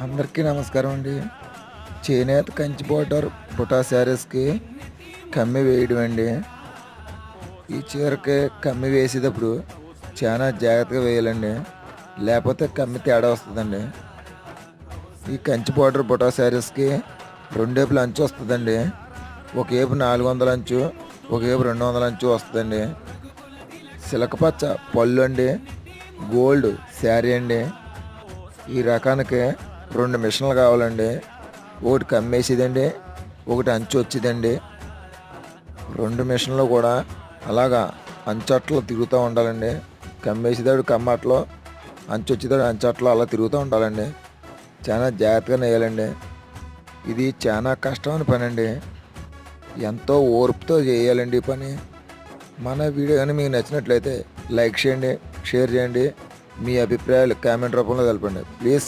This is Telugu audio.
అందరికీ నమస్కారం అండి. చేనేత కంచి బోర్డర్ బుటా శారీస్కి కమ్మి వేయడం అండి. ఈ చీరకి కమ్మి వేసేటప్పుడు చాలా జాగ్రత్తగా వేయాలండి, లేకపోతే కమ్మి తేడా వస్తుందండి. ఈ కంచి బోర్డర్ బుటా శారీస్కి రెండేపులు అంచు వస్తుందండి. ఒకవైపు 400 అంచు, ఒకవైపు 200 అంచు వస్తుందండి. సిలకపచ్చ పళ్ళు అండి, గోల్డ్ శారీ అండి. ఈ రకానికి 2 మిషన్లు కావాలండి. ఒకటి కమ్మేసేదండి, ఒకటి అంచు వచ్చిందండి. 2 మిషన్లు కూడా అలాగా అంచట్లో తిరుగుతూ ఉండాలండి. కమ్మేసేదాడు కమ్మట్లో, అంచు వచ్చేదాడు అంచట్లో అలా తిరుగుతూ ఉండాలండి. చాలా జాగ్రత్తగా నేయాలండి. ఇది చాలా కష్టమైన పని అండి. ఎంతో ఓర్పుతో చేయాలండి ఈ పని. మన వీడియో కానీ మీకు నచ్చినట్లయితే లైక్ చేయండి, షేర్ చేయండి, మీ అభిప్రాయాలు కామెంట్ రూపంలో తెలపండి ప్లీజ్.